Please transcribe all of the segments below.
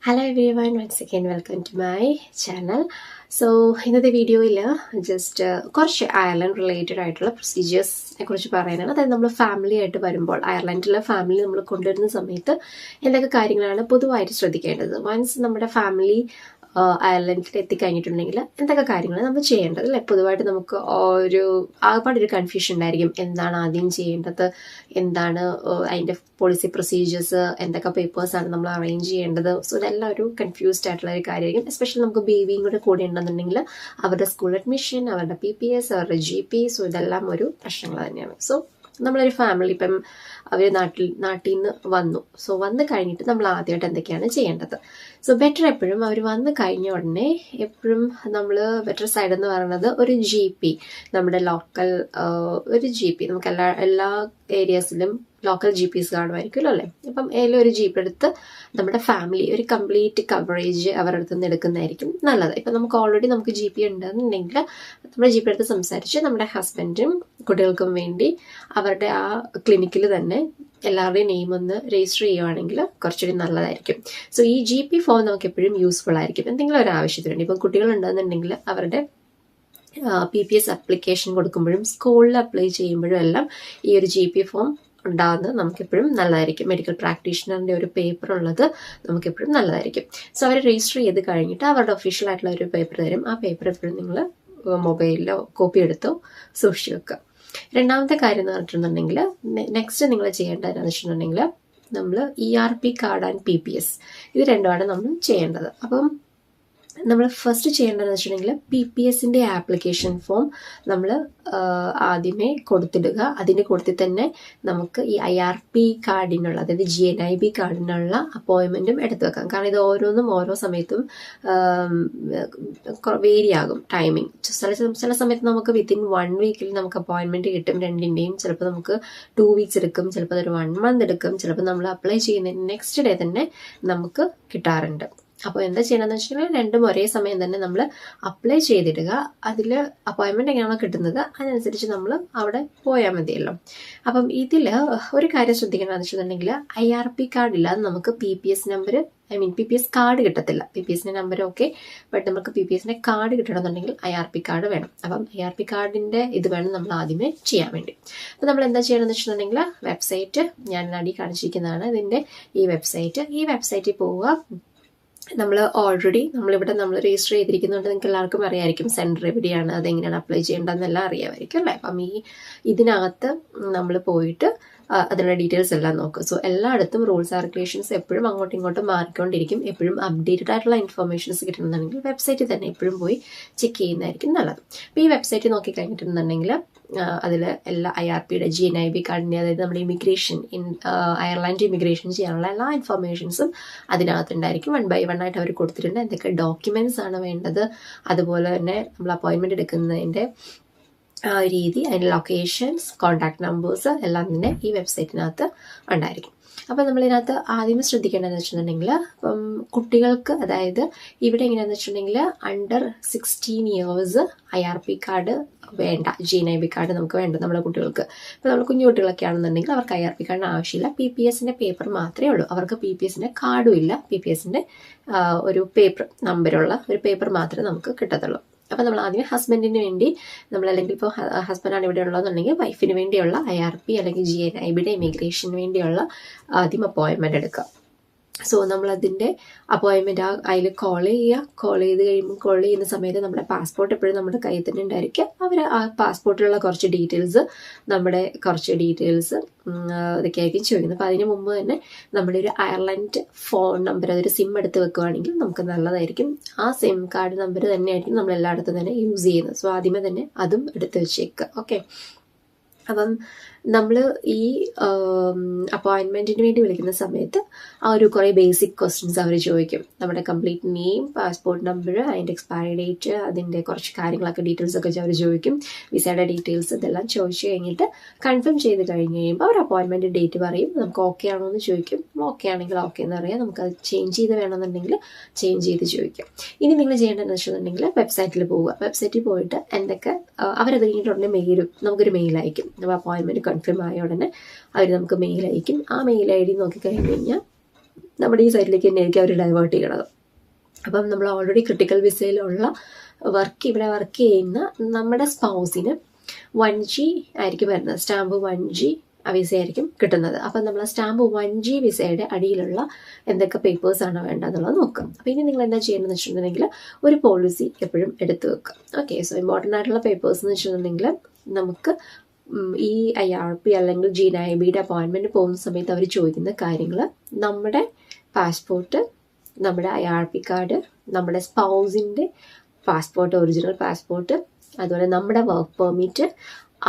Hello everyone, once again welcome to my channel. So ഇന്നത്തെ വീഡിയോയിൽ just കുറച്ച് Ireland related ആയിട്ടുള്ള പ്രൊസീജിയേഴ്സിനെ കുറിച്ച് പറയാനാണ്. അതായത് നമ്മൾ ഫാമിലി ആയിട്ട് വരുമ്പോൾ അയർലൻഡിലെ ഫാമിലി നമ്മൾ കൊണ്ടുവരുന്ന സമയത്ത് എന്തൊക്കെ കാര്യങ്ങളാണ് പൊതുവായിട്ട് ശ്രദ്ധിക്കേണ്ടത്. വൺസ് നമ്മുടെ ഫാമിലി അയർലൻഡിൽ എത്തിക്കഴിഞ്ഞിട്ടുണ്ടെങ്കിൽ എന്തൊക്കെ കാര്യങ്ങളാണ് നമ്മൾ ചെയ്യേണ്ടത് അല്ലെ. പൊതുവായിട്ട് നമുക്ക് ആകെപ്പാടൊരു കൺഫ്യൂഷൻ ഉണ്ടായിരിക്കും. എന്താണ് ആദ്യം ചെയ്യേണ്ടത്, എന്താണ് അതിൻ്റെ പോളിസി പ്രൊസീജിയേഴ്സ്, എന്തൊക്കെ പേപ്പേഴ്സാണ് നമ്മൾ അറേഞ്ച് ചെയ്യേണ്ടത്. സോ ഇതെല്ലാം ഒരു കൺഫ്യൂസ്ഡ് ആയിട്ടുള്ള ഒരു കാര്യമായിരിക്കും. എസ്പെഷ്യലി നമുക്ക് ബേബിയും കൂടെ ഉണ്ടെന്നുണ്ടെങ്കിൽ അവരുടെ സ്കൂൾ അഡ്മിഷൻ, അവരുടെ PPS, അവരുടെ GP, സോ ഇതെല്ലാം ഒരു പ്രശ്നങ്ങൾ തന്നെയാണ്. സോ നമ്മളൊരു ഫാമിലി ഇപ്പം അവർ നാട്ടിൽ നിന്ന് വന്നു. സോ വന്നു കഴിഞ്ഞിട്ട് നമ്മൾ ആദ്യമായിട്ട് എന്തൊക്കെയാണ് ചെയ്യേണ്ടത്. സോ ബെറ്റർ എപ്പോഴും അവർ വന്നു കഴിഞ്ഞ ഉടനെ എപ്പോഴും നമ്മൾ ബെറ്റർ സൈഡ് എന്ന് പറയുന്നത് ഒരു GP, നമ്മുടെ ലോക്കൽ ഒരു GP, നമുക്ക് എല്ലാ ഏരിയാസിലും ലോക്കൽ GPs കാണുമായിരിക്കുമല്ലോ അല്ലേ. അപ്പം ഏതെങ്കിലും ഒരു GP എടുത്ത് നമ്മുടെ ഫാമിലി ഒരു കംപ്ലീറ്റ് കവറേജ് അവരുടെ അടുത്ത് നിന്ന് എടുക്കുന്നതായിരിക്കും നല്ലത്. ഇപ്പം നമുക്ക് ഓൾറെഡി നമുക്ക് GP ഉണ്ടെന്നുണ്ടെങ്കിൽ നമ്മുടെ GP എടുത്ത് സംസാരിച്ച് നമ്മുടെ ഹസ്ബൻഡും കുട്ടികൾക്കും വേണ്ടി അവരുടെ ആ ക്ലിനിക്കിൽ തന്നെ എല്ലാവരുടെയും നെയിം ഒന്ന് രജിസ്റ്റർ ചെയ്യുവാണെങ്കിൽ കുറച്ചുകൂടി നല്ലതായിരിക്കും. സോ ഈ GP ഫോം നമുക്ക് എപ്പോഴും യൂസ്ഫുൾ ആയിരിക്കും എന്തെങ്കിലും ഒരു ആവശ്യത്തിനുണ്ട്. ഇപ്പം കുട്ടികളുണ്ടെന്നുണ്ടെങ്കിൽ അവരുടെ PPS അപ്ലിക്കേഷൻ കൊടുക്കുമ്പോഴും സ്കൂളിൽ അപ്ലൈ ചെയ്യുമ്പോഴും എല്ലാം ഈ ഒരു GP ഫോം ഉണ്ടാകുന്നത് നമുക്കെപ്പോഴും നല്ലതായിരിക്കും. മെഡിക്കൽ പ്രാക്ടീഷണറിൻ്റെ ഒരു പേപ്പർ ഉള്ളത് നമുക്കെപ്പോഴും നല്ലതായിരിക്കും. സോ അവർ രജിസ്റ്റർ ചെയ്ത് കഴിഞ്ഞിട്ട് അവരുടെ ഒഫീഷ്യൽ ആയിട്ടുള്ള ഒരു പേപ്പർ തരും. ആ പേപ്പർ എപ്പോഴും നിങ്ങൾ മൊബൈലിലോ കോപ്പി എടുത്തോ സൂക്ഷിച്ച് വെക്കുക. രണ്ടാമത്തെ കാര്യം എന്ന് പറഞ്ഞിട്ടുണ്ടെങ്കിൽ നെക്സ്റ്റ് നിങ്ങൾ ചെയ്യേണ്ടതെന്ന് വെച്ചിട്ടുണ്ടെങ്കിൽ നമ്മൾ ERP കാർഡ് ആൻഡ് PPS ഇത് രണ്ടുമാണ് നമ്മൾ ചെയ്യേണ്ടത്. അപ്പം നമ്മൾ ഫസ്റ്റ് ചെയ്യേണ്ടതെന്ന് വെച്ചിട്ടുണ്ടെങ്കിൽ PPSൻ്റെ ആപ്ലിക്കേഷൻ ഫോം നമ്മൾ ആദ്യമേ കൊടുത്തിടുക. അതിൻ്റെ കൂട്ടത്തിൽ തന്നെ നമുക്ക് ഈ IRP കാർഡിനുള്ള, അതായത് GNIB കാർഡിനുള്ള അപ്പോയിൻമെൻറ്റും എടുത്തു വെക്കാം. കാരണം ഇത് ഓരോന്നും ഓരോ സമയത്തും വേരി ആകും ടൈമിങ്. ചില സമയത്ത് നമുക്ക് വിത്തിൻ 1 വീക്കിൽ നമുക്ക് അപ്പോയിൻമെൻറ്റ് കിട്ടും രണ്ടിൻ്റെയും. ചിലപ്പോൾ നമുക്ക് 2 വീക്സ് എടുക്കും, ചിലപ്പോൾ അതൊരു 1 മന്ത് എടുക്കും, ചിലപ്പോൾ നമ്മൾ അപ്ലൈ ചെയ്യുന്നതിന് നെക്സ്റ്റ് ഡേ തന്നെ നമുക്ക് കിട്ടാറുണ്ട്. അപ്പോൾ എന്താ ചെയ്യണമെന്ന് വെച്ചിട്ടുണ്ടെങ്കിൽ രണ്ടും ഒരേ സമയം തന്നെ നമ്മൾ അപ്ലൈ ചെയ്തിടുക. അതിൽ അപ്പോയിൻമെൻറ്റ് എങ്ങനെയാണോ കിട്ടുന്നത് അതിനനുസരിച്ച് നമ്മൾ അവിടെ പോയാൽ മതിയല്ലോ. അപ്പം ഇതിൽ ഒരു കാര്യം ശ്രദ്ധിക്കണമെന്ന് വെച്ചിട്ടുണ്ടെങ്കിൽ IRP കാർഡ് ഇല്ലാതെ നമുക്ക് PPS നമ്പർ PPS കാർഡ് കിട്ടത്തില്ല. PPSൻ്റെ നമ്പർ ഓക്കെ, ബട്ട് നമുക്ക് PPSൻ്റെ കാർഡ് കിട്ടണമെന്നുണ്ടെങ്കിൽ IRP കാർഡ് വേണം. അപ്പം IRP കാർഡിൻ്റെ ഇത് വേണം നമ്മൾ ആദ്യമേ ചെയ്യാൻ വേണ്ടി. അപ്പം നമ്മൾ എന്താ ചെയ്യണമെന്ന് വെച്ചിട്ടുണ്ടെങ്കിൽ വെബ്സൈറ്റ് ഞാൻ അടി കാണിച്ചിരിക്കുന്നതാണ് ഇതിൻ്റെ ഈ വെബ്സൈറ്റിൽ പോവുക. നമ്മൾ ഓൾറെഡി നമ്മൾ രജിസ്റ്റർ ചെയ്തിരിക്കുന്നുണ്ട്. നിങ്ങൾക്ക് എല്ലാവർക്കും അറിയാമായിരിക്കും സെൻറ്റർ എവിടെയാണ്, അതെങ്ങനെയാണ് അപ്ലൈ ചെയ്യേണ്ടതെന്നെല്ലാം അറിയാമായിരിക്കും അല്ലേ. അപ്പം ഇതിനകത്ത് നമ്മൾ പോയിട്ട് അതിനുള്ള ഡീറ്റെയിൽസ് എല്ലാം നോക്കുക. സോ എല്ലായിടത്തും റൂൾസ് ആൻഡ് റെഗുലേഷൻസ് എപ്പോഴും അങ്ങോട്ടും ഇങ്ങോട്ടും മാറിക്കൊണ്ടിരിക്കും. എപ്പോഴും അപ്ഡേറ്റഡ് ആയിട്ടുള്ള ഇൻഫർമേഷൻസ് കിട്ടണമെന്നുണ്ടെങ്കിൽ വെബ്സൈറ്റിൽ തന്നെ എപ്പോഴും പോയി ചെക്ക് ചെയ്യുന്നതായിരിക്കും നല്ലത്. അപ്പോൾ ഈ വെബ്സൈറ്റ് നോക്കി കഴിഞ്ഞിട്ടുണ്ടെങ്കിൽ അതിൽ എല്ലാ IRPയുടെ GNIB കാർഡിൻ്റെ, അതായത് നമ്മുടെ അയർലൻഡ് ഇമിഗ്രേഷൻ ചെയ്യാനുള്ള എല്ലാ ഇൻഫർമേഷൻസും അതിനകത്തുണ്ടായിരിക്കും. 1 by 1 ആയിട്ട് അവർ കൊടുത്തിട്ടുണ്ട്. എന്തൊക്കെ ഡോക്യുമെൻറ്റ്സ് ആണ് വേണ്ടത്, അതുപോലെ തന്നെ നമ്മൾ അപ്പോയിൻമെൻറ്റ് എടുക്കുന്നതിൻ്റെ രീതി, അതിൻ്റെ ലൊക്കേഷൻസ്, കോൺടാക്ട് നമ്പേഴ്സ് എല്ലാം തന്നെ ഈ വെബ്സൈറ്റിനകത്ത് ഉണ്ടായിരിക്കും. അപ്പം നമ്മളിതിനകത്ത് ആദ്യമേ ശ്രദ്ധിക്കേണ്ടതെന്ന് വെച്ചിട്ടുണ്ടെങ്കിൽ ഇപ്പം കുട്ടികൾക്ക്, അതായത് ഇവിടെ എങ്ങനെയാണെന്ന് വെച്ചിട്ടുണ്ടെങ്കിൽ അണ്ടർ 16 ഇയേഴ്സ് IRP കാർഡ് വേണ്ട, GNIB കാർഡ് നമുക്ക് വേണ്ട നമ്മുടെ കുട്ടികൾക്ക്. ഇപ്പോൾ നമ്മൾ കുഞ്ഞു കുട്ടികളൊക്കെ ആണെന്നുണ്ടെങ്കിൽ അവർക്ക് IRP കാർഡിന് ആവശ്യമില്ല. PPSൻ്റെ പേപ്പർ മാത്രമേ ഉള്ളൂ. അവർക്ക് PPSൻ്റെ കാർഡും ഇല്ല. PPSൻ്റെ ഒരു പേപ്പർ നമ്പറുള്ള ഒരു പേപ്പർ മാത്രമേ നമുക്ക് കിട്ടത്തുള്ളൂ. അപ്പം നമ്മൾ ആദ്യം ഹസ്ബൻഡിന് വേണ്ടി അല്ലെങ്കിൽ ഇപ്പോൾ ഹസ്ബൻഡാണ് ഇവിടെ ഉള്ളതെന്നുണ്ടെങ്കിൽ വൈഫിന് വേണ്ടിയുള്ള IRP അല്ലെങ്കിൽ GNIBയുടെ ഇമിഗ്രേഷന് വേണ്ടിയുള്ള ആദ്യം അപ്പോയിൻമെൻറ്റ് എടുക്കുക. സോ നമ്മളതിൻ്റെ അപ്പോയിൻമെൻറ്റ് അതിൽ കോൾ ചെയ്യുന്ന സമയത്ത് നമ്മുടെ പാസ്പോർട്ട് എപ്പോഴും നമ്മുടെ കയ്യിൽ തന്നെ ഉണ്ടായിരിക്കുക. അവർ ആ പാസ്പോർട്ടിലുള്ള കുറച്ച് ഡീറ്റെയിൽസ് ഇതൊക്കെ ആയിരിക്കും ചോദിക്കുന്നത്. അപ്പോൾ അതിന് മുമ്പ് തന്നെ നമ്മുടെ ഒരു അയർലൻഡ് ഫോൺ നമ്പർ, അതൊരു സിം എടുത്ത് വെക്കുകയാണെങ്കിൽ നമുക്ക് നല്ലതായിരിക്കും. ആ സിം കാർഡ് നമ്പർ തന്നെയായിരിക്കും നമ്മൾ എല്ലായിടത്തും തന്നെ യൂസ് ചെയ്യുന്നത്. സോ ആദ്യമേ തന്നെ അതും എടുത്ത് വെച്ചേക്കുക. ഓക്കെ. അപ്പം നമ്മൾ ഈ അപ്പോയിൻമെൻറ്റിന് വേണ്ടി വിളിക്കുന്ന സമയത്ത് കുറേ ബേസിക് ക്വസ്റ്റ്യൻസ് അവർ ചോദിക്കും. നമ്മുടെ കംപ്ലീറ്റ് നെയിം, പാസ്പോർട്ട് നമ്പർ, അതിൻ്റെ എക്സ്പയറി ഡേറ്റ്, അതിൻ്റെ കുറച്ച് കാര്യങ്ങളൊക്കെ ഡീറ്റെയിൽസ് ഒക്കെ അവർ ചോദിക്കും. വിസയുടെ ഡീറ്റെയിൽസ് ഇതെല്ലാം ചോദിച്ചു കഴിഞ്ഞിട്ട് കൺഫേം ചെയ്ത് കഴിഞ്ഞ് കഴിയുമ്പോൾ അവർ അപ്പോയിൻമെൻറ്റ് ഡേറ്റ് പറയും. നമുക്ക് ഓക്കെ ആണോ എന്ന് ചോദിക്കും. ഓക്കെ ആണെങ്കിൽ ഓക്കെ എന്ന് പറയാം. നമുക്കത് ചേഞ്ച് ചെയ്ത് വേണമെന്നുണ്ടെങ്കിൽ ചേഞ്ച് ചെയ്ത് ചോദിക്കാം. ഇനി നിങ്ങൾ ചെയ്യേണ്ടതെന്ന് വെച്ചിട്ടുണ്ടെങ്കിൽ വെബ്സൈറ്റിൽ പോവുക. വെബ്സൈറ്റിൽ പോയിട്ട് എന്തൊക്കെ അവരത് കഴിഞ്ഞിട്ടുണ്ടെങ്കിൽ നമുക്കൊരു മെയിൽ അയക്കും. അപ്പോൾ അപ്പോയിൻമെൻറ്റ് കൺഫേം ആയ ഉടനെ അവർ നമുക്ക് മെയിൽ അയക്കും. ആ മെയിൽ ID നോക്കിക്കഴിഞ്ഞ് കഴിഞ്ഞാൽ നമ്മുടെ ഈ സൈറ്റിലേക്ക് തന്നെയായിരിക്കും അവർ ഡൈവേർട്ട് ചെയ്യണത്. അപ്പം നമ്മൾ ഓൾറെഡി ക്രിട്ടിക്കൽ വിസയിലുള്ള ഇവിടെ വർക്ക് ചെയ്യുന്ന നമ്മുടെ സ്പൗസിന് 1G ആയിരിക്കും വരുന്നത്. സ്റ്റാമ്പ് 1G വിസ ആയിരിക്കും കിട്ടുന്നത്. അപ്പം നമ്മൾ സ്റ്റാമ്പ് 1G വിസയുടെ അടിയിലുള്ള എന്തൊക്കെ പേപ്പേഴ്സാണ് വേണ്ടതെന്നുള്ളത് നോക്കാം. അപ്പോൾ ഇനി നിങ്ങൾ എന്താ ചെയ്യേണ്ടതെന്ന് വെച്ചിട്ടുണ്ടെങ്കിൽ ഒരു പോളിസി എപ്പോഴും എടുത്തു വെക്കുക. ഓക്കെ, സോ ഇമ്പോർട്ടൻ്റ് ആയിട്ടുള്ള പേപ്പേഴ്സ് എന്ന് വെച്ചിട്ടുണ്ടെങ്കിൽ നമുക്ക് ഈ IRP അല്ലെങ്കിൽ GNIB-യുടെ അപ്പോയിൻമെൻറ്റ് പോകുന്ന സമയത്ത് അവർ ചോദിക്കുന്ന കാര്യങ്ങൾ നമ്മുടെ പാസ്പോർട്ട്, നമ്മുടെ IRP കാർഡ്, നമ്മുടെ സ്പൗസിൻ്റെ പാസ്പോർട്ട്, ഒറിജിനൽ പാസ്പോർട്ട്, അതുപോലെ നമ്മുടെ വർക്ക് പെർമിറ്റ്,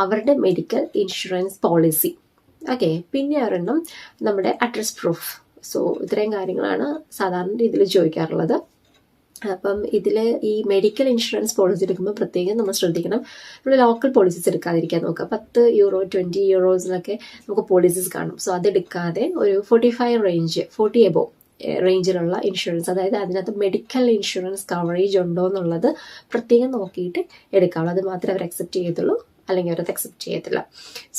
അവരുടെ മെഡിക്കൽ ഇൻഷുറൻസ് പോളിസി. ഓക്കെ, പിന്നെ ഒരെണ്ണം നമ്മുടെ അഡ്രസ് പ്രൂഫ്. സോ ഇത്രയും കാര്യങ്ങളാണ് സാധാരണ രീതിയിൽ ചോദിക്കാറുള്ളത്. അപ്പം ഇതിൽ ഈ മെഡിക്കൽ ഇൻഷുറൻസ് പോളിസി എടുക്കുമ്പോൾ പ്രത്യേകം നമ്മൾ ശ്രദ്ധിക്കണം, നമ്മൾ ലോക്കൽ പോളിസീസ് എടുക്കാതിരിക്കാൻ നോക്കുക. 10 യൂറോ 20 യൂറോസിലൊക്കെ നമുക്ക് പോളിസീസ് കാണും. സോ അതെടുക്കാതെ ഒരു 45 റേഞ്ച് 40 എബോ റേഞ്ചിലുള്ള ഇൻഷുറൻസ്, അതായത് അതിനകത്ത് മെഡിക്കൽ ഇൻഷുറൻസ് കവറേജ് ഉണ്ടോ എന്നുള്ളത് പ്രത്യേകം നോക്കിയിട്ട് എടുക്കാവുള്ളൂ. അത് മാത്രമേ അവർ അക്സെപ്റ്റ് ചെയ്യത്തുള്ളൂ, അല്ലെങ്കിൽ അവരത് അക്സെപ്റ്റ് ചെയ്യത്തില്ല.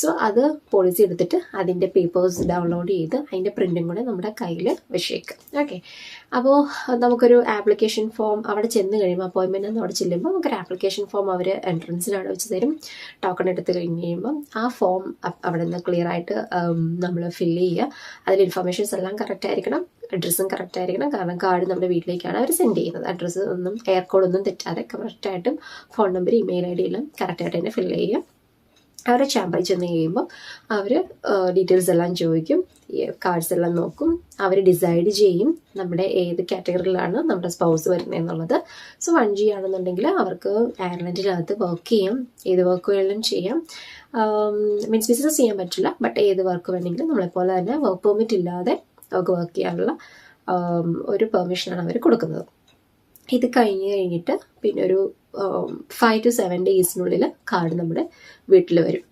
സോ അത് പോളിസി എടുത്തിട്ട് അതിൻ്റെ പേപ്പേഴ്സ് ഡൗൺലോഡ് ചെയ്ത് അതിൻ്റെ പ്രിൻറ്റും കൂടെ നമ്മുടെ കയ്യിൽ വെച്ചേക്കും. ഓക്കെ, അപ്പോൾ നമുക്കൊരു ആപ്ലിക്കേഷൻ ഫോം അവിടെ ചെന്ന് കഴിയുമ്പോൾ, അപ്പോയിൻമെൻ്റ് എന്ന് അവിടെ ചെല്ലുമ്പോൾ നമുക്കൊരു ആപ്ലിക്കേഷൻ ഫോം അവർ എൻട്രൻസിലാണ് വെച്ച് തരും. ടോക്കൺ എടുത്ത് കഴിഞ്ഞ് കഴിയുമ്പം ആ ഫോം അവിടെ നിന്ന് ക്ലിയർ ആയിട്ട് നമ്മൾ ഫില്ല് ചെയ്യുക. അതിൽ ഇൻഫർമേഷൻസ് എല്ലാം കറക്റ്റ് ആയിരിക്കണം, അഡ്രസ്സും കറക്റ്റ് ആയിരിക്കണം. കാരണം കാർഡ് നമ്മുടെ വീട്ടിലേക്കാണ് അവർ സെൻഡ് ചെയ്യുന്നത്. അഡ്രസ്സ് ഒന്നും എയർ കോഡൊന്നും തെറ്റാതെ കറക്റ്റായിട്ടും ഫോൺ നമ്പർ, ഇമെയിൽ ID എല്ലാം കറക്റ്റായിട്ട് തന്നെ ഫില്ല് ചെയ്യുക. അവരെ ചാമ്പറിൽ ചെന്ന് കഴിയുമ്പോൾ അവർ ഡീറ്റെയിൽസ് എല്ലാം ചോദിക്കും, കാർഡ്സ് എല്ലാം നോക്കും. അവർ ഡിസൈഡ് ചെയ്യും നമ്മുടെ ഏത് കാറ്റഗറിയിലാണ് നമ്മുടെ സ്പൗസ് വരുന്നത് എന്നുള്ളത്. സോ 1G ആണെന്നുണ്ടെങ്കിൽ അവർക്ക് അയർലൻഡിനകത്ത് വർക്ക് ചെയ്യാം, ഏത് വർക്കുകളിലും ചെയ്യാം. മീൻസ് ബിസിനസ് ചെയ്യാൻ പറ്റില്ല, ബട്ട് ഏത് വർക്ക് വേണമെങ്കിലും നമ്മളെപ്പോലെ തന്നെ വർക്ക് പെർമിറ്റ് ഇല്ലാതെ അവർക്ക് വർക്ക് ചെയ്യാനുള്ള ഒരു പെർമിഷനാണ് അവർ കൊടുക്കുന്നത്. ഇത് കഴിഞ്ഞിട്ട് പിന്നെ ഒരു 5 to 7 ഡേയ്സിനുള്ളിൽ കാർഡ് നമ്മുടെ വീട്ടിൽ വരും.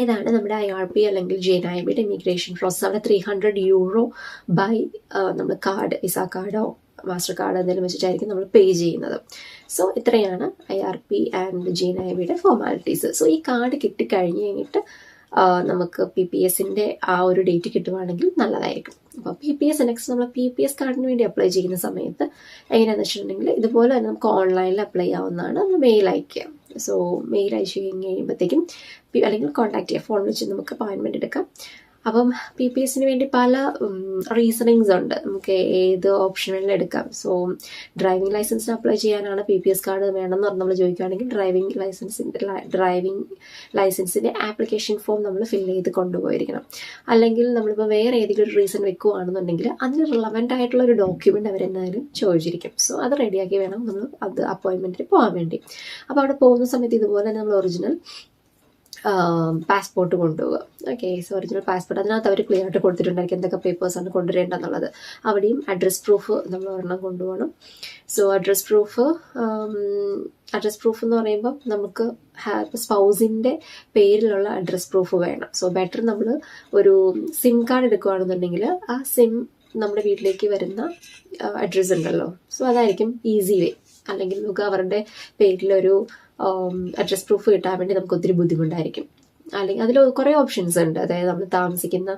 ഇതാണ് നമ്മുടെ IRP അല്ലെങ്കിൽ GNIB-യുടെ ഇമിഗ്രേഷൻ പ്രോസസ്. അവിടെ 300 യൂറോ ബൈ നമ്മൾ കാർഡ്, വിസ കാർഡോ മാസ്റ്റർ കാർഡ് എന്തെങ്കിലും വെച്ചിട്ടായിരിക്കും നമ്മൾ പേ ചെയ്യുന്നത്. സോ ഇത്രയാണ് IRP ആൻഡ് GNIB-യുടെ ഫോർമാലിറ്റീസ്. സോ ഈ കാർഡ് കിട്ടിക്കഴിഞ്ഞ് കഴിഞ്ഞിട്ട് നമുക്ക് PPS-ൻ്റെ ആ ഒരു ഡേറ്റ് കിട്ടുവാണെങ്കിൽ നല്ലതായിരിക്കും. അപ്പോൾ PPS നെക്സ്റ്റ് നമ്മൾ PPS കാർഡിന് വേണ്ടി അപ്ലൈ ചെയ്യുന്ന സമയത്ത് എങ്ങനെയാണെന്ന് വെച്ചിട്ടുണ്ടെങ്കിൽ ഇതുപോലെ തന്നെ നമുക്ക് ഓൺലൈനിൽ അപ്ലൈ ചെയ്യാവുന്നതാണ്. നമ്മൾ മെയിൽ അയക്കുക. സോ മെയിൽ അയച്ചു കഴിയുമ്പോഴത്തേക്കും അല്ലെങ്കിൽ കോൺടാക്ട് ചെയ്യുക, ഫോൺ വെച്ച് നമുക്ക് അപ്പോയിൻമെൻറ്റ് എടുക്കാം. അപ്പം PPS-ന് വേണ്ടി പല റീസണിങ്സ് ഉണ്ട്, നമുക്ക് ഏത് ഓപ്ഷനിൽ എടുക്കാം. സോ ഡ്രൈവിംഗ് ലൈസൻസിന് അപ്ലൈ ചെയ്യാനാണ് PPS കാർഡ് വേണമെന്ന് പറഞ്ഞ് നമ്മൾ ചോദിക്കുകയാണെങ്കിൽ ഡ്രൈവിംഗ് ലൈസൻസിൻ്റെ ആപ്ലിക്കേഷൻ ഫോം നമ്മൾ ഫില്ല് ചെയ്ത് കൊണ്ടുപോയിരിക്കണം. അല്ലെങ്കിൽ നമ്മളിപ്പോൾ വേറെ ഏതെങ്കിലും ഒരു റീസൺ വെക്കുകയാണെന്നുണ്ടെങ്കിൽ അതിന് റിലവൻ്റ് ആയിട്ടുള്ള ഒരു ഡോക്യുമെൻ്റ് അവരെന്തായാലും ചോദിച്ചിരിക്കും. സോ അത് റെഡിയാക്കി വേണം നമ്മൾ അത് അപ്പോയിൻമെൻറ്റിന് പോകാൻ വേണ്ടി. അപ്പോൾ അവിടെ പോകുന്ന സമയത്ത് ഇതുപോലെ തന്നെ നമ്മൾ ഒറിജിനൽ പാസ്പോർട്ട് കൊണ്ടുപോകുക. ഓക്കെ, സോ ഒറിജിനൽ പാസ്പോർട്ട് അതിനകത്ത് അവർ ക്ലിയർ ആയിട്ട് കൊടുത്തിട്ടുണ്ടായിരിക്കും എന്തൊക്കെ പേപ്പേഴ്സാണ് കൊണ്ടുവരേണ്ടതെന്നുള്ളത്. അവിടെയും അഡ്രസ് പ്രൂഫ് നമ്മൾ ഒരെണ്ണം കൊണ്ടുപോകണം. സോ അഡ്രസ് പ്രൂഫ് എന്ന് പറയുമ്പോൾ നമുക്ക് സ്പൗസിൻ്റെ പേരിലുള്ള അഡ്രസ് പ്രൂഫ് വേണം. സോ ബെറ്റർ നമ്മൾ ഒരു സിം കാർഡ് എടുക്കുകയാണെന്നുണ്ടെങ്കിൽ ആ സിം നമ്മുടെ വീട്ടിലേക്ക് വരുന്ന അഡ്രസ്സ് ഉണ്ടല്ലോ, സോ അതായിരിക്കും ഈസി വേ. അല്ലെങ്കിൽ നമുക്ക് അവരുടെ പേരിലൊരു അഡ്രസ് പ്രൂഫ് കിട്ടാൻ വേണ്ടി നമുക്ക് ഒത്തിരി ബുദ്ധിമുട്ടായിരിക്കും. അല്ലെങ്കിൽ അതിൽ കുറേ ഓപ്ഷൻസ് ഉണ്ട്. അതായത് നമ്മൾ താമസിക്കുന്ന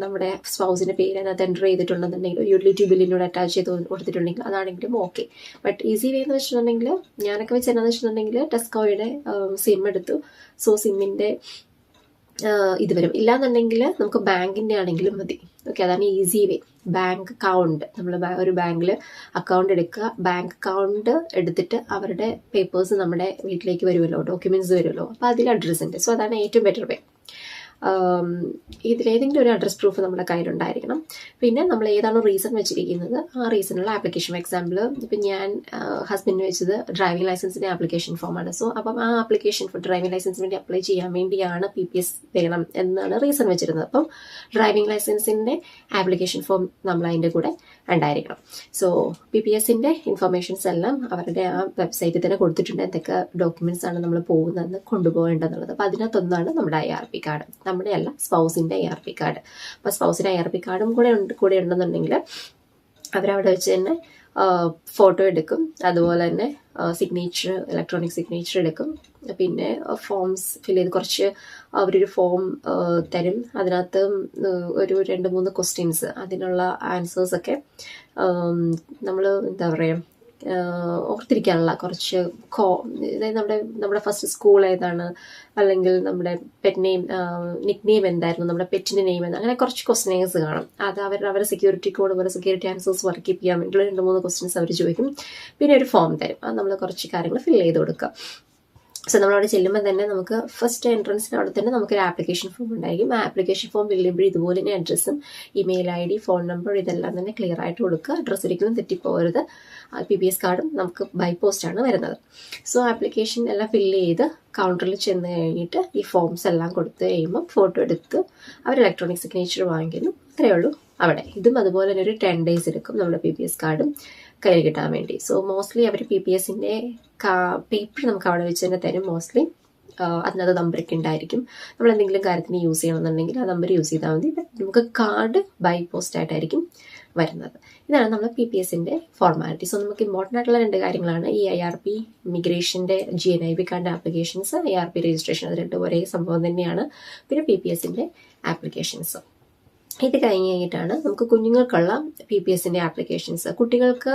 നമ്മുടെ സ്പൗസിൻ്റെ പേര് അതിനകത്ത് എൻ്റർ ചെയ്തിട്ടുണ്ടെന്നുണ്ടെങ്കിൽ ഒരു യൂട്ടിലിറ്റി ബില്ലിനോട് അറ്റാച്ച് ചെയ്ത് കൊടുത്തിട്ടുണ്ടെങ്കിൽ അതാണെങ്കിലും ഓക്കെ. ബട്ട് ഈസി വേ എന്ന് വെച്ചിട്ടുണ്ടെങ്കിൽ ഞാനൊക്കെ വെച്ച് എന്നാന്ന് വെച്ചിട്ടുണ്ടെങ്കിൽ ടെസ്കോയുടെ സിം എടുത്തു. സോ സിമ്മിൻ്റെ ഇത് വരും. ഇല്ലാന്നുണ്ടെങ്കിൽ നമുക്ക് ബാങ്കിൻ്റെ ആണെങ്കിലും മതി. ഓക്കെ, അതാണ് ഈസി വേ. ബാങ്ക് അക്കൗണ്ട്, നമ്മൾ ഒരു ബാങ്കിൽ അക്കൗണ്ട് എടുക്കുക. ബാങ്ക് അക്കൗണ്ട് എടുത്തിട്ട് അവരുടെ പേപ്പേഴ്സ് നമ്മുടെ വീട്ടിലേക്ക് വരുമല്ലോ, ഡോക്യുമെൻറ്റ്സ് വരുമല്ലോ. അപ്പോൾ അതിൽ അഡ്രസ്സ് ഉണ്ട്. സോ അതാണ് ഏറ്റവും ബെറ്റർ വേ. ഇതിലേതെങ്കിലും ഒരു അഡ്രസ് പ്രൂഫ് നമ്മുടെ കയ്യിലുണ്ടായിരിക്കണം. പിന്നെ നമ്മൾ ഏതാണോ റീസൺ വെച്ചിരിക്കുന്നത് ആ റീസണുള്ള ആപ്ലിക്കേഷൻ. എക്സാമ്പിൾ ഇപ്പം ഞാൻ ഹസ്ബൻഡിന് വെച്ചത് ഡ്രൈവിംഗ് ലൈസൻസിൻ്റെ ആപ്ലിക്കേഷൻ ഫോമാണ്. സോ അപ്പം ആ ആപ്ലിക്കേഷൻ ഫോർ ഡ്രൈവിംഗ് ലൈസൻസിന് വേണ്ടി അപ്ലൈ ചെയ്യാൻ വേണ്ടിയാണ് PPS വേണം എന്നാണ് റീസൺ വെച്ചിരുന്നത്. അപ്പം ഡ്രൈവിംഗ് ലൈസൻസിൻ്റെ ആപ്ലിക്കേഷൻ ഫോം നമ്മൾ അതിൻ്റെ കൂടെ ഉണ്ടായിരിക്കണം. സോ PPS-ൻ്റെ ഇൻഫർമേഷൻസ് എല്ലാം അവരുടെ ആ വെബ്സൈറ്റിൽ തന്നെ കൊടുത്തിട്ടുണ്ട്, എന്തൊക്കെ ഡോക്യുമെൻറ്റ്സ് ആണ് നമ്മൾ പോകുന്നതെന്ന് കൊണ്ടുപോകേണ്ടതെന്നുള്ളത്. അപ്പോൾ അതിനകത്തൊന്നാണ് നമ്മുടെ IRP കാർഡ്. നമ്മുടെ അല്ല, സ്പൗസിൻ്റെ IRP കാർഡ്. അപ്പോൾ സ്പൗസിൻ്റെ IRP കാർഡും കൂടെ ഉണ്ടെന്നുണ്ടെങ്കിൽ അവരവിടെ വെച്ച് തന്നെ ഫോട്ടോ എടുക്കും, അതുപോലെ തന്നെ സിഗ്നേച്ചർ, ഇലക്ട്രോണിക് സിഗ്നേച്ചർ എടുക്കും. പിന്നെ ഫോംസ് ഫിൽ ചെയ്ത് കുറച്ച് അവരൊരു ഫോം തരും. അതിനകത്ത് ഒരു 2-3 ക്വസ്റ്റ്യൻസ്, അതിനുള്ള ആൻസേഴ്സൊക്കെ നമ്മൾ എന്താ പറയുക ഓർത്തിരിക്കാനുള്ള കുറച്ച് അതായത് നമ്മുടെ ഫസ്റ്റ് സ്കൂൾ ഏതാണ്, അല്ലെങ്കിൽ നമ്മുടെ പെറ്റ് നെയിം, നിക് നെയിം എന്തായിരുന്നു, നമ്മുടെ പെറ്റിന്റെ നെയിം എന്താ, അങ്ങനെ കുറച്ച് ക്വസ്റ്റ്യൻസ് കാണും. അത് അവരുടെ സെക്യൂരിറ്റി കോഡ് പോലെ സെക്യൂരിറ്റി ആൻസേഴ്സ് വർക്ക് ചെയ്യാൻ വേണ്ടിയുള്ള 2-3 ക്വസ്റ്റ്യൻസ് അവർ ചോദിക്കും. പിന്നെ ഒരു ഫോം തരും, അത് നമ്മൾ കുറച്ച് കാര്യങ്ങൾ ഫിൽ ചെയ്ത് കൊടുക്കുക. സോ നമ്മളവിടെ ചെല്ലുമ്പോൾ തന്നെ നമുക്ക് ഫസ്റ്റ് എൻട്രൻസിന് അവിടെ തന്നെ നമുക്കൊരു ആപ്ലിക്കേഷൻ ഫോം ഉണ്ടായിരിക്കും. ആ ആപ്ലിക്കേഷൻ ഫോം ഫിൽ ചെയ്യുമ്പോൾ ഇതുപോലെ തന്നെ അഡ്രസ്സും ഇമെയിൽ ID, ഫോൺ നമ്പർ ഇതെല്ലാം തന്നെ ക്ലിയർ ആയിട്ട് കൊടുക്കുക. അഡ്രസ്സ് ഒരിക്കലും തെറ്റിപ്പോകരുത്. PPS കാർഡും നമുക്ക് ബൈ പോസ്റ്റാണ് വരുന്നത്. സോ ആപ്ലിക്കേഷൻ എല്ലാം ഫില്ല് ചെയ്ത് കൗണ്ടറിൽ ചെന്ന് കഴിഞ്ഞിട്ട് ഈ ഫോംസ് എല്ലാം കൊടുത്ത് കഴിയുമ്പോൾ ഫോട്ടോ എടുത്ത് അവർ ഇലക്ട്രോണിക് സിഗ്നേച്ചർ വാങ്ങിക്കുന്നു. അത്രയേ ഉള്ളൂ അവിടെ. ഇതും അതുപോലെ തന്നെ ഒരു 10 days എടുക്കും നമ്മുടെ PPS കാർഡും കയ്യിൽ കിട്ടാൻ വേണ്ടി. സോ മോസ്റ്റ്ലി അവർ PPSന്റെ പേപ്പർ നമുക്ക് അവിടെ വെച്ച് തന്നെ തരും. മോസ്റ്റ്ലി അതിനകത്ത് നമ്പറൊക്കെ ഉണ്ടായിരിക്കും. നമ്മൾ എന്തെങ്കിലും കാര്യത്തിന് യൂസ് ചെയ്യണമെന്നുണ്ടെങ്കിൽ ആ നമ്പർ യൂസ് ചെയ്താൽ മതി. നമുക്ക് കാർഡ് ബൈ പോസ്റ്റ് ആയിട്ടായിരിക്കും വരുന്നത്. ഇതാണ് നമ്മൾ PPSന്റെ ഫോർമാലിറ്റി. സോ നമുക്ക് ഇമ്പോർട്ടൻ്റ് ആയിട്ടുള്ള 2 കാര്യങ്ങളാണ് ഈ IRP, ഇമിഗ്രേഷന്റെ GNIB card applications, IRP registration. അത് 2 ഒരേ സംഭവം തന്നെയാണ്. പിന്നെ PPSന്റെ ആപ്ലിക്കേഷൻസ്. ഇത് കഴിഞ്ഞിട്ടാണ് നമുക്ക് കുഞ്ഞുങ്ങൾക്കുള്ള PPSന്റെ ആപ്ലിക്കേഷൻസ്. കുട്ടികൾക്ക്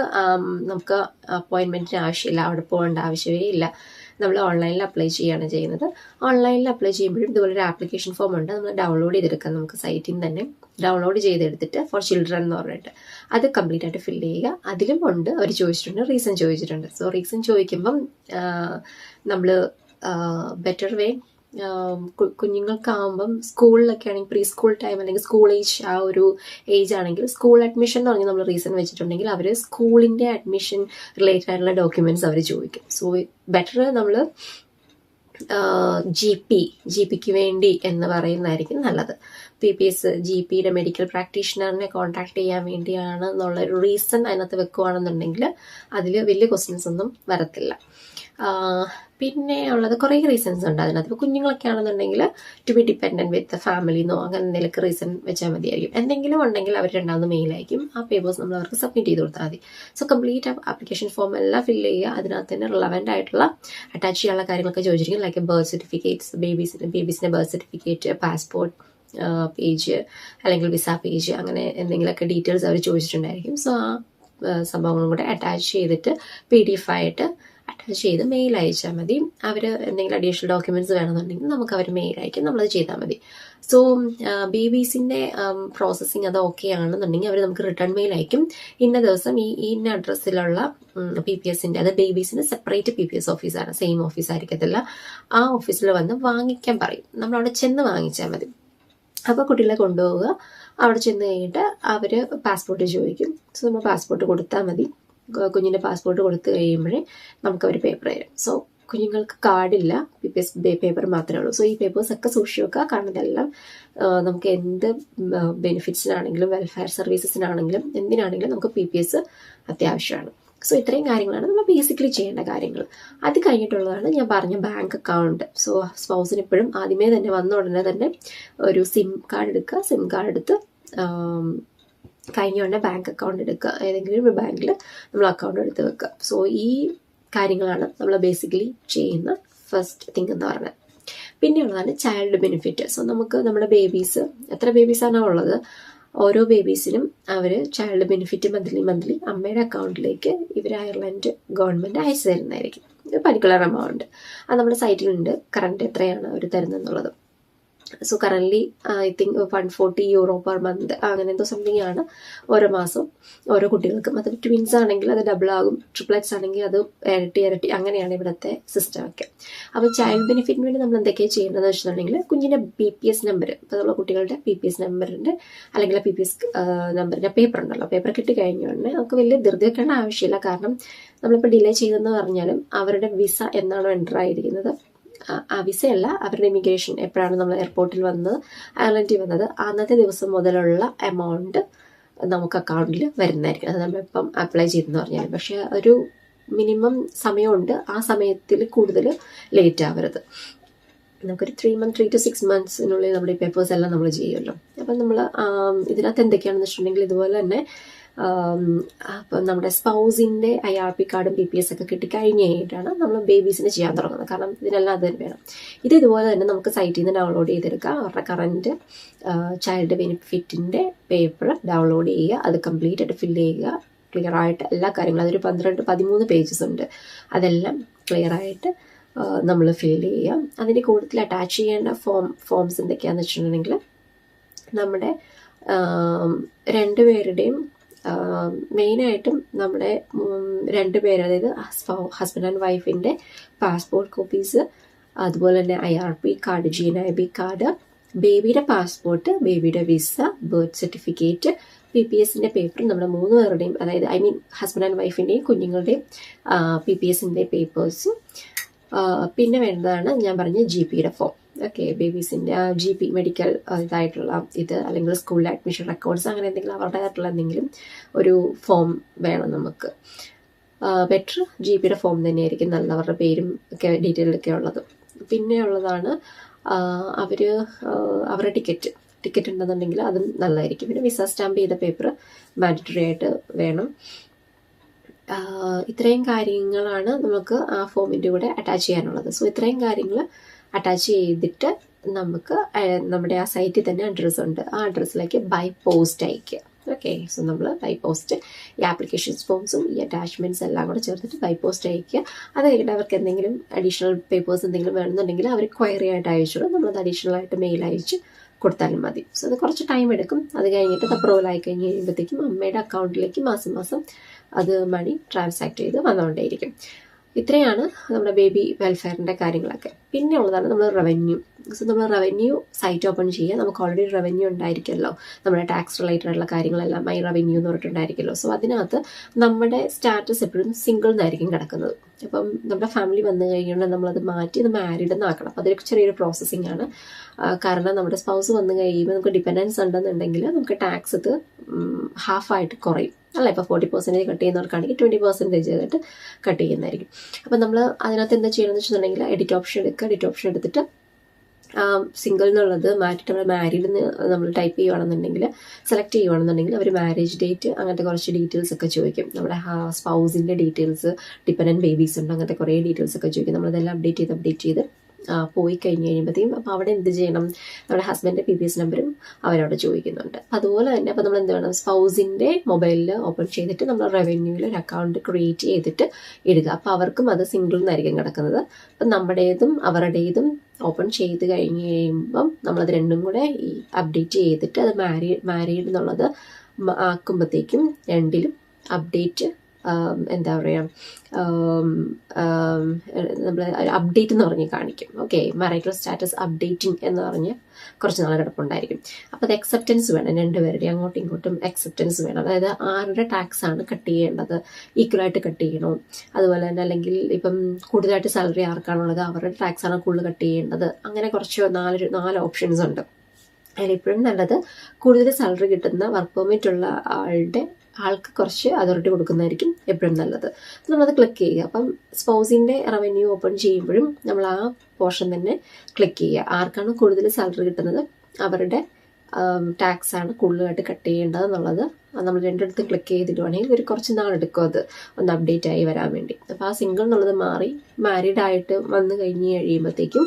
നമുക്ക് അപ്പോയിൻമെന്റിന് ആവശ്യമില്ല, അവിടെ പോകേണ്ട ആവശ്യമേ ഇല്ല. നമ്മൾ ഓൺലൈനിൽ അപ്ലൈ ചെയ്യുകയാണ് ചെയ്യുന്നത്. ഓൺലൈനിൽ അപ്ലൈ ചെയ്യുമ്പോഴും ഇതുപോലൊരു ആപ്ലിക്കേഷൻ ഫോം ഉണ്ട്, നമ്മൾ ഡൗൺലോഡ് ചെയ്തെടുക്കാം. നമുക്ക് സൈറ്റിൽ നിന്ന് തന്നെ ഡൗൺലോഡ് ചെയ്തെടുത്തിട്ട് ഫോർ ചിൽഡ്രൻ എന്ന് പറഞ്ഞിട്ട് അത് കംപ്ലീറ്റ് ആയിട്ട് ഫില്ല് ചെയ്യുക. അതിലും ഉണ്ട് അവർ ചോദിച്ചിട്ടുണ്ട്, റീസൺ ചോദിച്ചിട്ടുണ്ട്. സോ റീസൺ ചോദിക്കുമ്പം നമ്മൾ ബെറ്റർ വേ കുഞ്ഞുങ്ങൾക്കാവുമ്പം സ്കൂളിലൊക്കെ ആണെങ്കിൽ പ്രീ സ്കൂൾ ടൈം അല്ലെങ്കിൽ സ്കൂൾ ഏജ്, ആ ഒരു ഏജ് ആണെങ്കിൽ സ്കൂൾ അഡ്മിഷൻ എന്ന് പറഞ്ഞ് നമ്മൾ റീസൺ വെച്ചിട്ടുണ്ടെങ്കിൽ അവർ സ്കൂളിന്റെ അഡ്മിഷൻ റിലേറ്റഡ് ആയിട്ടുള്ള ഡോക്യുമെന്റ്സ് അവർ ചോദിക്കും. സോ ബെറ്റർ നമ്മൾ GPക്ക് വേണ്ടി എന്ന് പറയുന്നതായിരിക്കും നല്ലത്. PPS GPയുടെ മെഡിക്കൽ പ്രാക്ടീഷണറിനെ കോൺടാക്ട് ചെയ്യാൻ വേണ്ടിയാണ് എന്നുള്ളൊരു റീസൺ അതിനകത്ത് വെക്കുകയാണെന്നുണ്ടെങ്കിൽ അതിൽ വലിയ ക്വസ്റ്റ്യൻസ് ഒന്നും വരത്തില്ല. പിന്നെ ഉള്ളത് കുറേ റീസൺസ് ഉണ്ട് അതിനകത്ത്. ഇപ്പോൾ കുഞ്ഞുങ്ങളൊക്കെ ആണെന്നുണ്ടെങ്കിൽ ടു ബി ഡിപ്പെൻഡൻറ്റ് വിത്ത് ഫാമിലിന്നോ അങ്ങനെ എന്തെങ്കിലുമൊക്കെ റീസൺ വെച്ചാൽ മതിയായിരിക്കും. എന്തെങ്കിലും ഉണ്ടെങ്കിൽ അവർ 2ാമത് മെയിൽ അയക്കും. ആ പേപ്പേഴ്സ് നമ്മൾ അവർക്ക് സബ്മിറ്റ് ചെയ്ത് കൊടുത്താൽ മതി. സോ കംപ്ലീറ്റ് ആപ്ലിക്കേഷൻ ഫോം എല്ലാം ഫില്ല് ചെയ്യുക. അതിനകത്ത് തന്നെ റിലവൻ്റ് ആയിട്ടുള്ള അറ്റാച്ച് ചെയ്യാനുള്ള കാര്യങ്ങളൊക്കെ ചോദിച്ചിരിക്കും. ലൈക്ക് ബർത്ത് സർട്ടിഫിക്കറ്റ്സ്, ബേബീസിൻ്റെ ബർത്ത് സർട്ടിഫിക്കറ്റ്, പാസ്പോർട്ട് പേജ് അല്ലെങ്കിൽ വിസ പേജ്, അങ്ങനെ എന്തെങ്കിലുമൊക്കെ ഡീറ്റെയിൽസ് അവർ ചോദിച്ചിട്ടുണ്ടായിരിക്കും. സോ ആ സംഭവങ്ങളും കൂടെ അറ്റാച്ച് ചെയ്തിട്ട് PDF ആയിട്ട് അറ്റാച്ച് ചെയ്ത് മെയിൽ അയച്ചാൽ മതി. അവർ എന്തെങ്കിലും അഡീഷണൽ ഡോക്യുമെന്റ്സ് വേണമെന്നുണ്ടെങ്കിൽ നമുക്ക് അവർ മെയിൽ അയക്കും, നമ്മളത് ചെയ്താൽ മതി. സോ ബേബീസിന്റെ പ്രോസസ്സിങ് അത് ഓക്കെ ആണെന്നുണ്ടെങ്കിൽ അവർ നമുക്ക് റിട്ടേൺ മെയിൽ അയക്കും. ഇന്ന ദിവസം ഇന്ന അഡ്രസ്സിലുള്ള PPSന്റെ, അത് ബേബീസിന് സെപ്പറേറ്റ് PPS ഓഫീസാണ്, സെയിം ഓഫീസ് ആയിരിക്കത്തില്ല. ആ ഓഫീസിൽ വന്ന് വാങ്ങിക്കാൻ പറയും. നമ്മൾ അവിടെ ചെന്ന് വാങ്ങിച്ചാൽ മതി. അപ്പോൾ കുട്ടികളെ കൊണ്ടുപോവുക. അവിടെ ചെന്ന് കഴിഞ്ഞിട്ട് അവർ പാസ്പോർട്ട് ചോദിക്കും. സോ നമ്മൾ പാസ്പോർട്ട് കൊടുത്താൽ മതി. കുഞ്ഞിൻ്റെ പാസ്പോർട്ട് കൊടുത്തു കഴിയുമ്പോഴേ നമുക്ക് അവർ പേപ്പർ തരും. സോ കുഞ്ഞുങ്ങൾക്ക് കാർഡില്ല, PPS പേപ്പർ മാത്രമേ ഉള്ളൂ. സോ ഈ പേപ്പേഴ്സ് ഒക്കെ സൂക്ഷിച്ച് വെക്കുക. കാരണം ഇതെല്ലാം നമുക്ക് എന്ത് ബെനിഫിറ്റ്സിനാണെങ്കിലും വെൽഫെയർ സർവീസസിനാണെങ്കിലും എന്തിനാണെങ്കിലും നമുക്ക് PPS അത്യാവശ്യമാണ്. സോ ഇത്രയും കാര്യങ്ങളാണ് നമ്മൾ ബേസിക്കലി ചെയ്യേണ്ട കാര്യങ്ങൾ. അത് കഴിഞ്ഞിട്ടുള്ളതാണ് ഞാൻ പറഞ്ഞ ബാങ്ക് അക്കൗണ്ട്. സോ സ്പൗസിന് എപ്പോഴും ആദ്യമേ തന്നെ വന്ന ഉടനെ തന്നെ ഒരു SIM കാർഡ് എടുക്കുക. SIM കാർഡ് എടുത്ത് കഴിഞ്ഞ ഉടനെ ബാങ്ക് അക്കൗണ്ട് എടുക്കുക. ഏതെങ്കിലും ഒരു ബാങ്കിൽ നമ്മൾ അക്കൗണ്ട് എടുത്ത് വെക്കുക. സോ ഈ കാര്യങ്ങളാണ് നമ്മൾ ബേസിക്കലി ചെയ്യുന്ന ഫസ്റ്റ് തിങ് എന്ന് പറഞ്ഞത്. പിന്നെയുള്ളതാണ് ചൈൽഡ് ബെനിഫിറ്റ്. സോ നമുക്ക് നമ്മുടെ ബേബീസ്, എത്ര ബേബീസാണോ ഉള്ളത്, ഓരോ ബേബീസിനും അവർ ചൈൽഡ് ബെനിഫിറ്റ് മന്ത്ലി അമ്മയുടെ അക്കൗണ്ടിലേക്ക് ഇവർ അയർലൻഡ് ഗവൺമെൻറ് അയച്ചു തരുന്നതായിരിക്കും. ഒരു പർട്ടിക്കുലർ എമൗണ്ട് അത് നമ്മുടെ സൈറ്റിലുണ്ട്. കറണ്ട് എത്രയാണ് അവർ തരുന്നതെന്നുള്ളത്. So currently I think €140 per month അങ്ങനെ എന്തോ സംതിങ് ആണ് ഓരോ മാസം ഓരോ കുട്ടികൾക്കും. അത് ട്വിൻസ് ആണെങ്കിൽ അത് ഡബിൾ ആകും, ട്രിപ്ലറ്റ്സ് ആണെങ്കിൽ അത് ഇരട്ടി അങ്ങനെയാണ് ഇവിടുത്തെ സിസ്റ്റം ഒക്കെ. അപ്പോൾ ചൈൽഡ് ബെനിഫിറ്റിന് വേണ്ടി നമ്മൾ എന്തൊക്കെയാണ് ചെയ്യേണ്ടതെന്ന് വെച്ചിട്ടുണ്ടെങ്കിൽ കുഞ്ഞിൻ്റെ PPS നമ്പർ, ഇപ്പോൾ നമ്മൾ കുട്ടികളുടെ PPS നമ്പറിൻ്റെ അല്ലെങ്കിൽ PPS നമ്പറിൻ്റെ പേപ്പർ ഉണ്ടല്ലോ, പേപ്പർ കിട്ടി കഴിഞ്ഞുകൊണ്ട് നമുക്ക് വലിയ ധൃതി വെക്കേണ്ട ആവശ്യമില്ല. കാരണം നമ്മളിപ്പോൾ ഡിലേ ചെയ്തെന്ന് പറഞ്ഞാലും അവരുടെ വിസ എന്നാണോ എൻ്റർ ആയിരിക്കുന്നത്, ആ വിസയല്ല, അവരുടെ ഇമിഗ്രേഷൻ എപ്പോഴാണ് നമ്മൾ എയർപോർട്ടിൽ വന്നത്, അയർലൻഡിൽ വന്നത്, അന്നത്തെ ദിവസം മുതലുള്ള എമൗണ്ട് നമുക്ക് അക്കൗണ്ടിൽ വരുന്നതായിരിക്കും. അത് നമ്മളിപ്പം അപ്ലൈ ചെയ്തെന്ന് പറഞ്ഞാൽ. പക്ഷേ ഒരു മിനിമം സമയമുണ്ട്, ആ സമയത്തിൽ കൂടുതൽ ലേറ്റ് ആവരുത്. നമുക്കൊരു 3 to 6 months നമ്മുടെ ഈ പേപ്പേഴ്സ് എല്ലാം നമ്മൾ ചെയ്യുമല്ലോ. അപ്പം നമ്മൾ ഇതിനകത്ത് എന്തൊക്കെയാണെന്ന് വെച്ചിട്ടുണ്ടെങ്കിൽ ഇതുപോലെ തന്നെ അപ്പം നമ്മുടെ സ്പൗസിൻ്റെ IRP കാർഡും PPS ഒക്കെ കിട്ടിക്കഴിഞ്ഞ് കഴിഞ്ഞിട്ടാണ് നമ്മൾ ബേബീസിന് ചെയ്യാൻ തുടങ്ങുന്നത്. കാരണം ഇതിനെല്ലാം അത് തന്നെ വേണം. ഇതുപോലെ തന്നെ നമുക്ക് സൈറ്റിൽ നിന്ന് ഡൗൺലോഡ് ചെയ്തെടുക്കാം. അവരുടെ കറൻറ്റ് ചൈൽഡ് ബെനിഫിറ്റിൻ്റെ പേപ്പർ ഡൗൺലോഡ് ചെയ്യുക, അത് കംപ്ലീറ്റ് ആയിട്ട് ഫില്ല് ചെയ്യുക, ക്ലിയർ ആയിട്ട് എല്ലാ കാര്യങ്ങളും. അതൊരു 12-13 പേജസ് ഉണ്ട്. അതെല്ലാം ക്ലിയർ ആയിട്ട് നമ്മൾ ഫില്ല് ചെയ്യാം. അതിൻ്റെ കൂടുതൽ അറ്റാച്ച് ചെയ്യേണ്ട ഫോംസ് എന്തൊക്കെയാണെന്ന് വെച്ചിട്ടുണ്ടെങ്കിൽ നമ്മുടെ രണ്ടുപേരുടെയും മെയിനായിട്ടും നമ്മുടെ 2 പേര്, അതായത് ഹസ്ബൻഡ് ആൻഡ് വൈഫിൻ്റെ പാസ്പോർട്ട് കോപ്പീസ്, അതുപോലെ തന്നെ IRP കാർഡ്, GNIB കാർഡ്, ബേബിയുടെ പാസ്പോർട്ട്, ബേബിയുടെ വിസ, ബർത്ത് സർട്ടിഫിക്കറ്റ്, PPSൻ്റെ പേപ്പർ, നമ്മുടെ 3 പേരുടെയും, അതായത് ഹസ്ബൻഡ് ആൻഡ് വൈഫിൻ്റെയും കുഞ്ഞുങ്ങളുടെയും PPSൻ്റെ പേപ്പേഴ്സ്. പിന്നെ വേണ്ടതാണ് ഞാൻ പറഞ്ഞ GPയുടെ ഫോം. ഓക്കെ, ബേബീസിൻ്റെ GP മെഡിക്കൽ ഇതായിട്ടുള്ള ഇത്, അല്ലെങ്കിൽ സ്കൂളിലെ അഡ്മിഷൻ റെക്കോർഡ്സ്, അങ്ങനെ എന്തെങ്കിലും അവരുടേതായിട്ടുള്ള എന്തെങ്കിലും ഒരു ഫോം വേണം നമുക്ക്. ബെറ്റർ GPയുടെ ഫോം തന്നെയായിരിക്കും നല്ല, അവരുടെ പേരും ഒക്കെ ഡീറ്റെയിലൊക്കെ ഉള്ളത്. പിന്നെ ഉള്ളതാണ് അവരുടെ ടിക്കറ്റ് ഉണ്ടെന്നുണ്ടെങ്കിൽ അതും നല്ലതായിരിക്കും. പിന്നെ വിസ സ്റ്റാമ്പ് ചെയ്ത പേപ്പർ മാൻഡറ്ററി ആയിട്ട് വേണം. ഇത്രയും കാര്യങ്ങളാണ് നമുക്ക് ആ ഫോമിൻ്റെ കൂടെ അറ്റാച്ച് ചെയ്യാനുള്ളത്. സോ ഇത്രയും കാര്യങ്ങൾ അറ്റാച്ച് ചെയ്തിട്ട് നമുക്ക് നമ്മുടെ ആ സൈറ്റിൽ തന്നെ അഡ്രസ്സ് ഉണ്ട്, ആ അഡ്രസ്സിലേക്ക് ബൈ പോസ്റ്റ് അയക്കുക. ഓക്കെ, സോ നമ്മൾ ബൈ പോസ്റ്റ് ഈ ആപ്ലിക്കേഷൻ ഫോംസും ഈ അറ്റാച്ച്മെൻറ്റ്സ് എല്ലാം കൂടെ ചേർത്തിട്ട് ബൈ പോസ്റ്റ് അയക്കുക. അത് കഴിഞ്ഞിട്ട് അവർക്ക് എന്തെങ്കിലും അഡീഷണൽ പേപ്പേഴ്സ് എന്തെങ്കിലും വേണമെന്നുണ്ടെങ്കിൽ അവർ ക്വയറി ആയിട്ട് അയച്ചോളൂ, നമ്മളത് അഡീഷണൽ ആയിട്ട് മെയിൽ അയച്ച് കൊടുത്താലും മതി. സോ അത് കുറച്ച് ടൈം എടുക്കും. അത് കഴിഞ്ഞിട്ട് അപ്രൂവൽ ആയി കഴിഞ്ഞ് കഴിയുമ്പോഴത്തേക്കും അമ്മയുടെ അക്കൗണ്ടിലേക്ക് മാസം അത് മണി ട്രാൻസാക്ട് ചെയ്ത് വന്നുകൊണ്ടേയിരിക്കും. ഇത്രയാണ് നമ്മുടെ ബേബി വെൽഫെയറിൻ്റെ കാര്യങ്ങളൊക്കെ. പിന്നെ ഉള്ളതാണ് നമ്മൾ റവന്യൂ. സോ നമ്മൾ റവന്യൂ സൈറ്റ് ഓപ്പൺ ചെയ്യുക. നമുക്ക് ഓൾറെഡി റവന്യൂ ഉണ്ടായിരിക്കുമല്ലോ, നമ്മുടെ ടാക്സ് റിലേറ്റഡ് ആയിട്ടുള്ള കാര്യങ്ങളെല്ലാം മൈ റവന്യൂ എന്ന് പറഞ്ഞിട്ടുണ്ടായിരിക്കുമല്ലോ. സോ അതിനകത്ത് നമ്മുടെ സ്റ്റാറ്റസ് എപ്പോഴും സിംഗിൾ എന്നായിരിക്കും കിടക്കുന്നത്. അപ്പം നമ്മുടെ ഫാമിലി വന്നു കഴിഞ്ഞാൽ നമ്മളത് മാറ്റി അത് മാരീഡ് എന്നാക്കണം. അപ്പോൾ അതൊരു ചെറിയൊരു പ്രോസസ്സിംഗ് ആണ്. കാരണം നമ്മുടെ സ്പൗസ് വന്നു കഴിയുമ്പോൾ നമുക്ക് ഡിപ്പെൻഡൻസ് ഉണ്ടെന്നുണ്ടെങ്കിൽ നമുക്ക് ടാക്സ് ഇത് ഹാഫായിട്ട് കുറയും അല്ല. ഇപ്പോൾ 40% കട്ട് ചെയ്യുന്നവർക്കാണെങ്കിൽ 20% ആയിട്ട് കട്ട് ചെയ്യുന്നതായിരിക്കും. അപ്പം നമ്മൾ അതിനകത്ത് എന്താ ചെയ്യണമെന്ന് വെച്ചിട്ടുണ്ടെങ്കിൽ എഡിറ്റ് ഓപ്ഷൻ എടുക്കുക. എഡിറ്റ് ഓപ്ഷൻ എടുത്തിട്ട് സിംഗിൾ എന്നുള്ളത് മാറ്റിയിട്ട് നമ്മൾ മാരീഡ് എന്ന് നമ്മൾ ടൈപ്പ് ചെയ്യുകയാണെന്നുണ്ടെങ്കിൽ, സെലക്ട് ചെയ്യുകയാണെന്നുണ്ടെങ്കിൽ അവർ മാരേജ് ഡേറ്റ് അങ്ങനത്തെ കുറച്ച് ഡീറ്റെയിൽസ് ഒക്കെ ചോദിക്കും. നമ്മുടെ സ്പൗസിൻ്റെ ഡീറ്റെയിൽസ്, ഡിപ്പെൻഡൻറ്റ് ബേബീസ് ഉണ്ട്, അങ്ങനത്തെ കുറേ ഡീറ്റെയിൽസ് ഒക്കെ ചോദിക്കും. നമ്മളതെല്ലാം അപ്ഡേറ്റ് ചെയ്ത് പോയി കഴിഞ്ഞ് കഴിയുമ്പോഴത്തേക്കും അപ്പോൾ അവിടെ എന്ത് ചെയ്യണം, നമ്മുടെ ഹസ്ബൻഡിൻ്റെ PPS നമ്പറും അവരവിടെ ചോദിക്കുന്നുണ്ട്. അതുപോലെ തന്നെ അപ്പോൾ നമ്മൾ എന്ത് വേണം, സ്പൗസിൻ്റെ മൊബൈലിൽ ഓപ്പൺ ചെയ്തിട്ട് നമ്മൾ റവന്യൂവിൽ ഒരു അക്കൗണ്ട് ക്രിയേറ്റ് ചെയ്തിട്ട് ഇടുക. അപ്പോൾ അവർക്കും അത് സിംഗിൾ എന്നായിരിക്കും കിടക്കുന്നത്. അപ്പം നമ്മുടേതും അവരുടേതും ഓപ്പൺ ചെയ്ത് കഴിഞ്ഞ് കഴിയുമ്പം നമ്മളത് രണ്ടും കൂടെ ഈ അപ്ഡേറ്റ് ചെയ്തിട്ട് അത് മാരീഡ് എന്നുള്ളത് ആക്കുമ്പോഴത്തേക്കും രണ്ടിലും അപ്ഡേറ്റ് എന്താ പറയുക, നമ്മൾ അപ്ഡേറ്റ് എന്ന് പറഞ്ഞ് കാണിക്കും. ഓക്കെ, മറൈറ്റൽ സ്റ്റാറ്റസ് അപ്ഡേറ്റിംഗ് എന്ന് പറഞ്ഞ് കുറച്ച് നാൾ കിടപ്പുണ്ടായിരിക്കും. അപ്പോൾ അത് അക്സെപ്റ്റൻസ് വേണം, രണ്ടുപേരുടെയും അങ്ങോട്ടും ഇങ്ങോട്ടും അക്സെപ്റ്റൻസ് വേണം. അതായത് ആരുടെ ടാക്സ് ആണ് കട്ട് ചെയ്യേണ്ടത്, ഈക്വലായിട്ട് കട്ട് ചെയ്യണോ, അതുപോലെ തന്നെ അല്ലെങ്കിൽ ഇപ്പം കൂടുതലായിട്ട് സാലറി ആർക്കാണുള്ളത് അവരുടെ ടാക്സ് ആണ് കൂടുതൽ കട്ട് ചെയ്യേണ്ടത്, അങ്ങനെ കുറച്ച് 4 ഓപ്ഷൻസ് ഉണ്ട്. അതിലിപ്പോഴും നല്ലത് കൂടുതൽ സാലറി കിട്ടുന്ന വർക്ക് പെർമിറ്റ് ഉള്ള ആൾക്ക് കുറച്ച് അതോറിറ്റി കൊടുക്കുന്നതായിരിക്കും എപ്പോഴും നല്ലത്. നമ്മളത് ക്ലിക്ക് ചെയ്യുക. അപ്പം സ്പൗസിൻ്റെ റവന്യൂ ഓപ്പൺ ചെയ്യുമ്പോഴും നമ്മൾ ആ പോർഷൻ തന്നെ ക്ലിക്ക് ചെയ്യുക. ആർക്കാണ് കൂടുതൽ സാലറി കിട്ടുന്നത് അവരുടെ ടാക്സ് ആണ് കൂടുതലായിട്ട് കട്ട് ചെയ്യേണ്ടത് എന്നുള്ളത് നമ്മൾ രണ്ടിടത്തും ക്ലിക്ക് ചെയ്തിട്ടുവാണെങ്കിൽ ഒരു കുറച്ച് നാളെടുക്കും അത് ഒന്ന് അപ്ഡേറ്റ് ആയി വരാൻ വേണ്ടി. അപ്പോൾ ആ സിംഗിൾ എന്നുള്ളത് മാറി മാരീഡ് ആയിട്ട് വന്നു കഴിഞ്ഞ് കഴിയുമ്പോഴത്തേക്കും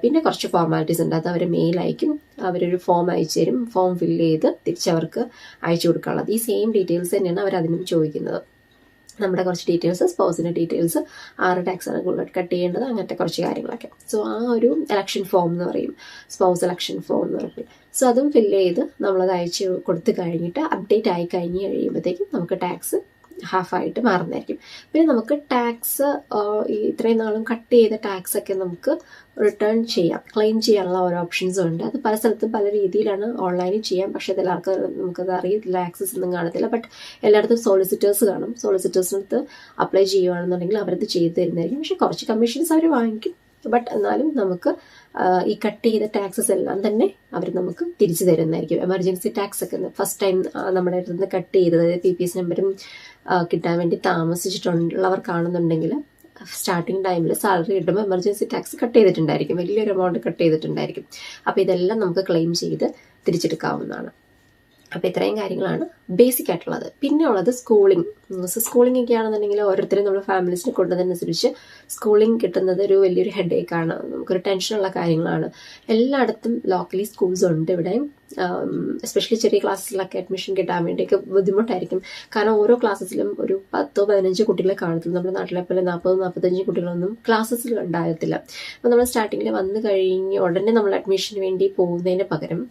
പിന്നെ കുറച്ച് ഫോർമാലിറ്റീസ് ഉണ്ട്. അത് അവർ മെയിൽ അയക്കും, അവരൊരു ഫോം അയച്ചു തരും. ഫോം ഫില്ല് ചെയ്ത് തിരിച്ചവർക്ക് അയച്ചു കൊടുക്കാനുള്ളത് ഈ സെയിം ഡീറ്റെയിൽസ് തന്നെയാണ് അവരതിനും ചോദിക്കുന്നത്. നമ്മുടെ കുറച്ച് ഡീറ്റെയിൽസ്, സ്പൗസിൻ്റെ ഡീറ്റെയിൽസ്, ആറ് ടാക്സാണ് കൂടുതൽ കട്ട് ചെയ്യേണ്ടത്, അങ്ങനത്തെ കുറച്ച് കാര്യങ്ങളൊക്കെ. സോ ആ ഒരു എലക്ഷൻ ഫോം എന്ന് പറയും, സ്പൗസ് എലക്ഷൻ ഫോം എന്ന് പറയും. സോ അതും ഫില്ല് ചെയ്ത് നമ്മളത് അയച്ച് കൊടുത്തു കഴിഞ്ഞിട്ട് അപ്ഡേറ്റ് ആയി കഴിഞ്ഞ് കഴിയുമ്പോഴത്തേക്കും നമുക്ക് ടാക്സ് ഹാഫായിട്ട് മാറുന്നതായിരിക്കും. പിന്നെ നമുക്ക് ടാക്സ് ഇത്രയും നാളും കട്ട് ചെയ്ത ടാക്സ് ഒക്കെ നമുക്ക് റിട്ടേൺ ചെയ്യാം, ക്ലെയിം ചെയ്യാനുള്ള ഓരോ ഓപ്ഷൻസും ഉണ്ട്. അത് പല സ്ഥലത്തും പല രീതിയിലാണ് ഓൺലൈനിൽ ചെയ്യാം. പക്ഷേ ഇതെല്ലാവർക്കും നമുക്കത് അറിയത്തില്ല, ആക്സസ് ഒന്നും കാണത്തില്ല. ബട്ട് എല്ലായിടത്തും സോളിസിറ്റേഴ്സ് കാണും. സോളിസിറ്റേഴ്സിനടുത്ത് അപ്ലൈ ചെയ്യുകയാണെന്നുണ്ടെങ്കിൽ അവരത് ചെയ്ത് തരുന്നതായിരിക്കും. പക്ഷേ കുറച്ച് കമ്മീഷൻസ് അവർ വാങ്ങിക്കും. ബട്ട് എന്നാലും നമുക്ക് ഈ കട്ട് ചെയ്ത ടാക്സസ് എല്ലാം തന്നെ അവർ നമുക്ക് തിരിച്ചു തരുന്നതായിരിക്കും. എമർജൻസി ടാക്സ് ഒക്കെ ഫസ്റ്റ് ടൈം നമ്മുടെ അടുത്ത് നിന്ന് കട്ട് ചെയ്തത്, PPS നമ്പറും കിട്ടാൻ വേണ്ടി താമസിച്ചിട്ടുള്ളവർക്കാണെന്നുണ്ടെങ്കിൽ സ്റ്റാർട്ടിങ് ടൈമിൽ സാലറി കിട്ടുമ്പോൾ എമർജൻസി ടാക്സ് കട്ട് ചെയ്തിട്ടുണ്ടായിരിക്കും, വലിയൊരു എമൗണ്ട് കട്ട് ചെയ്തിട്ടുണ്ടായിരിക്കും. അപ്പോൾ ഇതെല്ലാം നമുക്ക് ക്ലെയിം ചെയ്ത് തിരിച്ചെടുക്കാവുന്നതാണ്. അപ്പോൾ ഇത്രയും കാര്യങ്ങളാണ് ബേസിക് ആയിട്ടുള്ളത്. പിന്നെ ഉള്ളത് സ്കൂളിംഗ്. സ്കൂളിംഗ് ഒക്കെ ആണെന്നുണ്ടെങ്കിൽ ഓരോരുത്തരും നമ്മുടെ ഫാമിലീസിനെ കൊണ്ടതനുസരിച്ച് സ്കൂളിംഗ് കിട്ടുന്നത് ഒരു വലിയൊരു ഹെഡേക്കാണ്, നമുക്കൊരു ടെൻഷനുള്ള കാര്യങ്ങളാണ്. എല്ലായിടത്തും ലോക്കലി സ്കൂൾസ് ഉണ്ട് ഇവിടെ. എസ്പെഷ്യലി ചെറിയ ക്ലാസ്സിലൊക്കെ അഡ്മിഷൻ കിട്ടാൻ വേണ്ടിയൊക്കെ ബുദ്ധിമുട്ടായിരിക്കും. കാരണം ഓരോ ക്ലാസ്സിലും ഒരു 10-15 കുട്ടികളെ കാണത്തുള്ളൂ. നമ്മുടെ നാട്ടിലെ പോലെ 40-45 കുട്ടികളൊന്നും ക്ലാസ്സസിൽ ഉണ്ടാകത്തില്ല. അപ്പോൾ നമ്മൾ സ്റ്റാർട്ടിങ്ങിൽ വന്നു കഴിഞ്ഞ് ഉടനെ നമ്മൾ അഡ്മിഷന് വേണ്ടി പോകുന്നതിന് പകരം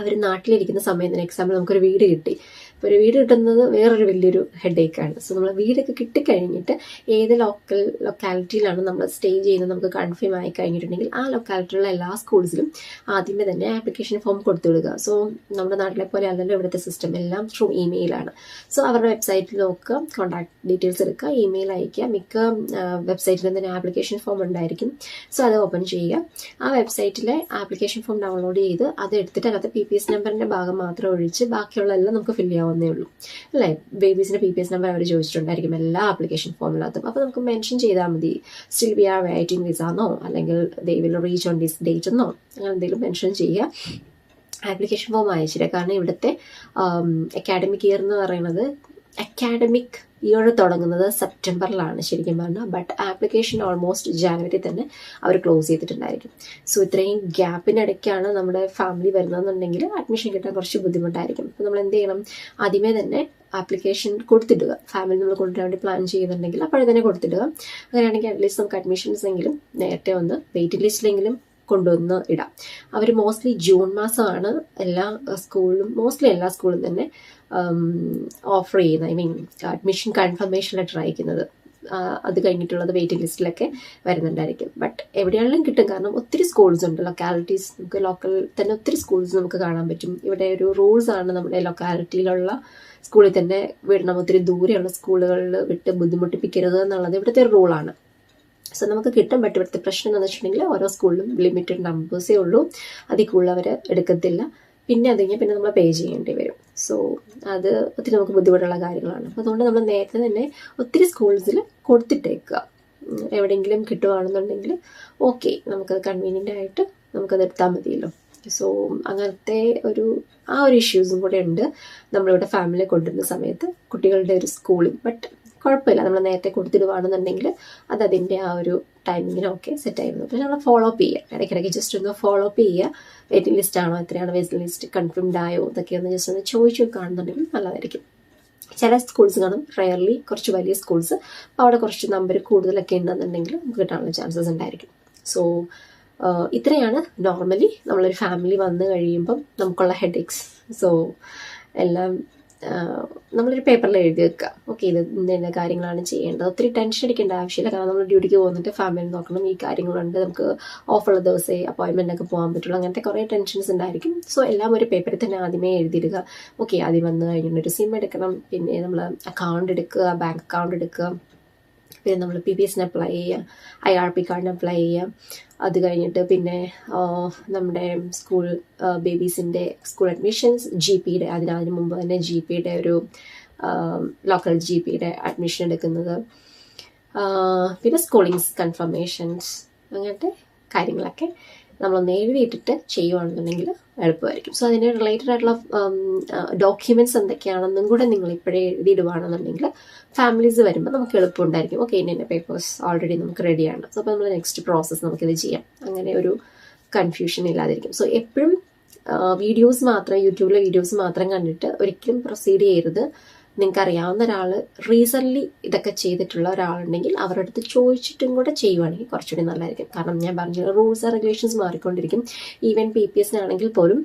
അവർ നാട്ടിലിരിക്കുന്ന സമയത്തിന് എക്സാമ്പിൾ നമുക്കൊരു വീട് കിട്ടി. അപ്പോൾ ഒരു വീട് കിട്ടുന്നത് വേറൊരു വലിയൊരു ഹെഡേക്കാണ്. സോ നമ്മൾ വീടൊക്കെ കിട്ടിക്കഴിഞ്ഞിട്ട് ഏത് ലൊക്കാലിറ്റിയിലാണ് നമ്മൾ സ്റ്റേ ചെയ്യുന്നത് നമുക്ക് കൺഫേം ആയി കഴിഞ്ഞിട്ടുണ്ടെങ്കിൽ ആ ലൊക്കാലിറ്റിയിലുള്ള എല്ലാ സ്കൂൾസിലും ആദ്യമേ തന്നെ ആപ്ലിക്കേഷൻ ഫോം കൊടുത്തു വിടുക. സോ നമ്മുടെ നാട്ടിലെ പോലെ അല്ലല്ലോ ഇവിടുത്തെ സിസ്റ്റം, എല്ലാം ത്രൂ ഇമെയിലാണ്. സോ അവരുടെ വെബ്സൈറ്റിൽ നോക്കുക, കോൺടാക്ട് ഡീറ്റെയിൽസ് എടുക്കുക, ഇമെയിൽ അയക്കുക. മിക്ക വെബ്സൈറ്റിലും തന്നെ ആപ്ലിക്കേഷൻ ഫോം ഉണ്ടായിരിക്കും. സോ അത് ഓപ്പൺ ചെയ്യുക. ആ വെബ്സൈറ്റിലെ ആപ്ലിക്കേഷൻ ഫോം ഡൗൺലോഡ് ചെയ്ത് അത് എടുത്തിട്ട് അതിനകത്ത് PPS നമ്പറിന്റെ ഭാഗം മാത്രം ഒഴിച്ച് ബാക്കിയുള്ള എല്ലാം നമുക്ക് ഫില്ല് ചെയ്യാവുന്നേ ഉള്ളൂ അല്ലേ. ബേബീസിന്റെ PPS നമ്പർ അവർ ചോദിച്ചിട്ടുണ്ടായിരിക്കും എല്ലാ ആപ്ലിക്കേഷൻ ഫോമിനകത്തും. അപ്പോൾ നമുക്ക് മെൻഷൻ ചെയ്താൽ മതി still we are waiting visa എന്നോ അല്ലെങ്കിൽ they will reach on this date എന്നോ അങ്ങനെ എന്തെങ്കിലും മെൻഷൻ ചെയ്യുക. ആപ്ലിക്കേഷൻ ഫോം അയച്ചിട്ട്, കാരണം ഇവിടുത്തെ അക്കാഡമിക് ഇയർ എന്ന് പറയുന്നത് അക്കാഡമിക് ഇയർ തുടങ്ങുന്നത് സെപ്റ്റംബറിലാണ് ശരിക്കും പറഞ്ഞാൽ. ബട്ട് ആപ്ലിക്കേഷൻ ഓൾമോസ്റ്റ് ജാനുവരി തന്നെ അവർ ക്ലോസ് ചെയ്തിട്ടുണ്ടായിരിക്കും. സോ ഇത്രയും ഗ്യാപ്പിനിടയ്ക്കാണ് നമ്മുടെ ഫാമിലി വരുന്നതെന്നുണ്ടെങ്കിൽ അഡ്മിഷൻ കിട്ടാൻ കുറച്ച് ബുദ്ധിമുട്ടായിരിക്കും. അപ്പോൾ നമ്മൾ എന്ത് ചെയ്യണം, ആദ്യമേ തന്നെ ആപ്ലിക്കേഷൻ കൊടുത്തിടുക. ഫാമിലി നമ്മൾ കൊണ്ടുവരാൻ വേണ്ടി പ്ലാൻ ചെയ്യുന്നുണ്ടെങ്കിൽ അപ്പോഴേ തന്നെ കൊടുത്തിടുക. അങ്ങനെയാണെങ്കിൽ അറ്റ്ലീസ്റ്റ് നമുക്ക് അഡ്മിഷൻസ് എങ്കിലും നേരത്തെ ഒന്ന് വെയിറ്റിംഗ് ലിസ്റ്റിലെങ്കിലും കൊണ്ടുവന്ന് ഇടാം. അവർ മോസ്റ്റ്ലി ജൂൺ മാസമാണ് എല്ലാ സ്കൂളിലും തന്നെ ഓഫർ ചെയ്യുന്നത്. I mean admission confirmation letter അയക്കുന്നത്. അത് കഴിഞ്ഞിട്ടുള്ളത് വെയിറ്റിംഗ് ലിസ്റ്റിലൊക്കെ വരുന്നുണ്ടായിരിക്കും. ബട്ട് എവിടെയാണെങ്കിലും കിട്ടും, കാരണം ഒത്തിരി സ്കൂൾസ് ഉണ്ട്. ലൊക്കാലിറ്റീസ് നമുക്ക് ലോക്കൽ തന്നെ ഒത്തിരി സ്കൂൾസ് നമുക്ക് കാണാൻ പറ്റും. ഇവിടെ ഒരു റൂൾസ് ആണ് നമ്മുടെ ലൊക്കാലിറ്റിയിലുള്ള സ്കൂളിൽ തന്നെ വിടണം. ഒത്തിരി ദൂരെയുള്ള സ്കൂളുകളിൽ വിട്ട് ബുദ്ധിമുട്ടിപ്പിക്കരുത് എന്നുള്ളത് ഇവിടുത്തെ ഒരു റൂളാണ്. സോ നമുക്ക് കിട്ടും. ബട്ട് ഇവിടുത്തെ പ്രശ്നം എന്താണെന്ന് വെച്ചിട്ടുണ്ടെങ്കിൽ ഓരോ സ്കൂളിലും ലിമിറ്റഡ് നമ്പേഴ്സേ ഉള്ളൂ, അതിൽ കൂടുതൽ അവർ എടുക്കത്തില്ല. പിന്നെ അത് കഴിഞ്ഞാൽ പിന്നെ നമ്മൾ പേ ചെയ്യേണ്ടി വരും. സോ അത് ഒത്തിരി നമുക്ക് ബുദ്ധിമുട്ടുള്ള കാര്യങ്ങളാണ്. അപ്പോൾ അതുകൊണ്ട് നമ്മൾ നേരത്തെ തന്നെ ഒത്തിരി സ്കൂൾസിൽ കൊടുത്തിട്ടേക്കുക. എവിടെയെങ്കിലും കിട്ടുകയാണെന്നുണ്ടെങ്കിൽ ഓക്കെ, നമുക്കത് കൺവീനിയൻ്റ് ആയിട്ട് നമുക്കത് എടുത്താൽ മതിയല്ലോ. സോ അങ്ങനത്തെ ഒരു ഇഷ്യൂസും കൂടെ ഉണ്ട് നമ്മളിവിടെ ഫാമിലി കൊണ്ടുവരുന്ന സമയത്ത്, കുട്ടികളുടെ ഒരു സ്കൂളിംഗ്. ബട്ട് കുഴപ്പമില്ല, നമ്മൾ നേരത്തെ കൊടുത്തിടുവാണെന്നുണ്ടെങ്കിൽ അത് അതിൻ്റെ ആ ഒരു ടൈമിങ്ങിനൊക്കെ സെറ്റ് ആയിരുന്നു. പക്ഷെ നമ്മൾ ഫോളോ അപ്പ് ചെയ്യുക, ഇടയ്ക്കിടയ്ക്ക് ജസ്റ്റ് ഒന്ന് ഫോളോ അപ്പ് ചെയ്യുക. വെയിറ്റിംഗ് ലിസ്റ്റ് ആണോ, എത്രയാണ് വെയിറ്റിംഗ് ലിസ്റ്റ്, കൺഫേംഡ് ആയോ, ഇതൊക്കെ ഒന്ന് ജസ്റ്റ് ഒന്ന് ചോദിച്ചു കാണുന്നുണ്ടെങ്കിൽ നല്ലതായിരിക്കും. ചില സ്കൂൾസ് കാണും, റയർലി കുറച്ച് വലിയ സ്കൂൾസ്, അപ്പോൾ അവിടെ കുറച്ച് നമ്പർ കൂടുതലൊക്കെ ഉണ്ടെന്നുണ്ടെങ്കിൽ നമുക്ക് കിട്ടാനുള്ള ചാൻസസ് ഉണ്ടായിരിക്കും. സോ ഇത്രയാണ് നോർമലി നമ്മളൊരു ഫാമിലി വന്നു കഴിയുമ്പം നമുക്കുള്ള ഹെഡേക്സ്. സോ എല്ലാം നമ്മളൊരു പേപ്പറിൽ എഴുതി വെക്കുക. ഓക്കെ, ഇത് ഇന്ന കാര്യങ്ങളാണ് ചെയ്യേണ്ടത്. ഒത്തിരി ടെൻഷൻ അടിക്കേണ്ട ആവശ്യമില്ല, കാരണം നമ്മൾ ഡ്യൂട്ടിക്ക് പോകുന്നിട്ട് ഫാമിലി നോക്കണം, ഈ കാര്യങ്ങളുണ്ട്, നമുക്ക് ഓഫുള്ള ദിവസമേ അപ്പോയിൻമെൻറ്റൊക്കെ പോകാൻ പറ്റുള്ളൂ, അങ്ങനത്തെ കുറേ ടെൻഷൻസ് ഉണ്ടായിരിക്കും. സോ എല്ലാം ഒരു പേപ്പറിൽ തന്നെ ആദ്യമേ എഴുതിയിടുക. ഓക്കെ, ആദ്യം വന്ന് കഴിഞ്ഞിട്ട് ഒരു സിം എടുക്കണം, പിന്നെ നമ്മൾ അക്കൗണ്ട് എടുക്കുക, ബാങ്ക് അക്കൗണ്ട് എടുക്കുക, പിന്നെ നമ്മൾ PPS അപ്ലൈ ചെയ്യുക, IRP കാർഡിന് അപ്ലൈ ചെയ്യുക. അത് കഴിഞ്ഞിട്ട് പിന്നെ നമ്മുടെ സ്കൂൾ ബേബീസിൻ്റെ സ്കൂൾ അഡ്മിഷൻസ്, GPയുടെ അതിന് മുമ്പ് തന്നെ GPയുടെ ഒരു ലോക്കൽ GPയുടെ അഡ്മിഷൻ എടുക്കുന്നത്, പിന്നെ സ്കൂളിംഗ് കൺഫർമേഷൻസ്, അങ്ങനത്തെ കാര്യങ്ങളൊക്കെ നമ്മളൊന്ന് എഴുതിയിട്ടിട്ട് ചെയ്യുകയാണെന്നുണ്ടെങ്കിൽ എളുപ്പമായിരിക്കും. സോ അതിന് റിലേറ്റഡ് ആയിട്ടുള്ള ഡോക്യുമെൻറ്റ്സ് എന്തൊക്കെയാണെന്നും കൂടെ നിങ്ങൾ ഇപ്പോഴേ എഴുതിയിടുകയാണെന്നുണ്ടെങ്കിൽ ഫാമിലീസ് വരുമ്പോൾ നമുക്ക് എളുപ്പമുണ്ടായിരിക്കും. ഓക്കെ, ഇന്ന പേപ്പേഴ്സ് ഓൾറെഡി നമുക്ക് റെഡിയാണ്. സോ അപ്പോൾ നമ്മൾ നെക്സ്റ്റ് പ്രോസസ്സ് നമുക്കിത് ചെയ്യാം. അങ്ങനെ ഒരു കൺഫ്യൂഷൻ ഇല്ലാതിരിക്കും. സോ എപ്പോഴും യൂട്യൂബിലെ വീഡിയോസ് മാത്രം കണ്ടിട്ട് ഒരിക്കലും പ്രൊസീഡ് ചെയ്യരുത്. നിങ്ങൾക്ക് അറിയാവുന്ന ഒരാൾ റീസെൻ്റ്ലി ഇതൊക്കെ ചെയ്തിട്ടുള്ള ഒരാളുണ്ടെങ്കിൽ അവരുടെ അടുത്ത് ചോദിച്ചിട്ടും കൂടെ ചെയ്യുവാണെങ്കിൽ കുറച്ചുകൂടി നല്ലതായിരിക്കും. കാരണം ഞാൻ പറഞ്ഞ റൂൾസ് ആൻഡ് റെഗുലേഷൻസ് മാറിക്കൊണ്ടിരിക്കും. ഈവൻ PPSനാണെങ്കിൽ പോലും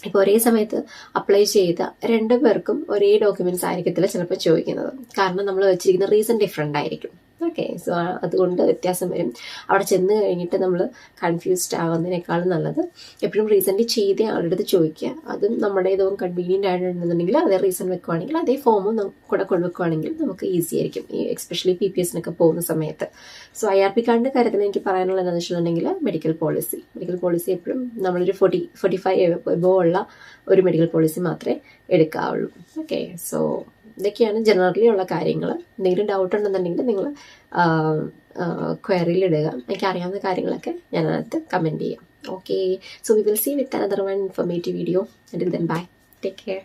ഇപ്പോൾ ഒരേ സമയത്ത് അപ്ലൈ ചെയ്ത 2 പേർക്കും ഒരേ ഡോക്യുമെൻറ്റ്സ് ആയിരിക്കത്തില്ല ചിലപ്പോൾ ചോദിക്കുന്നത്. കാരണം നമ്മൾ വെച്ചിരിക്കുന്ന റീസൺ ഡിഫറെൻ്റ് ആയിരിക്കും. ഓക്കെ, സോ അതുകൊണ്ട് വ്യത്യാസം വരും. അവിടെ ചെന്ന് കഴിഞ്ഞിട്ട് നമ്മൾ കൺഫ്യൂസ്ഡ് ആവുന്നതിനേക്കാളും നല്ലത് എപ്പോഴും റീസെൻ്റ്ലി ചെയ്ത ആളുടെ അടുത്ത് ചോദിക്കുക. അതും നമ്മുടെ ഇതും കൺവീനിയൻ്റ് ആയിട്ടുണ്ടെന്നുണ്ടെങ്കിൽ അതേ റീസൺ വെക്കുവാണെങ്കിൽ അതേ ഫോമും കൂടെ കൊണ്ടുവെക്കുവാണെങ്കിൽ നമുക്ക് ഈസി ആയിരിക്കും, ഈ എസ്പെഷ്യലി PPSനൊക്കെ പോകുന്ന സമയത്ത്. സോ IRP കാർഡിൻ്റെ കാര്യത്തിൽ എനിക്ക് പറയാനുള്ളത് എന്താണെന്ന് വെച്ചിട്ടുണ്ടെങ്കിൽ മെഡിക്കൽ പോളിസി എപ്പോഴും നമ്മളൊരു 45 എബോവ് ഉള്ള ഒരു മെഡിക്കൽ പോളിസി മാത്രമേ എടുക്കാവുള്ളൂ. ഓക്കെ, സോ ഇതൊക്കെയാണ് ജനറലി ഉള്ള കാര്യങ്ങൾ. എന്തെങ്കിലും ഡൗട്ട് ഉണ്ടെന്നുണ്ടെങ്കിൽ നിങ്ങൾ ക്വയറിയിൽ ഇടുക. എനിക്ക് അറിയാവുന്ന കാര്യങ്ങളൊക്കെ ഞാൻ അതിനകത്ത് കമൻറ്റ് ചെയ്യാം. Okay, so we will see with another one informative video. Until then, bye. Take care.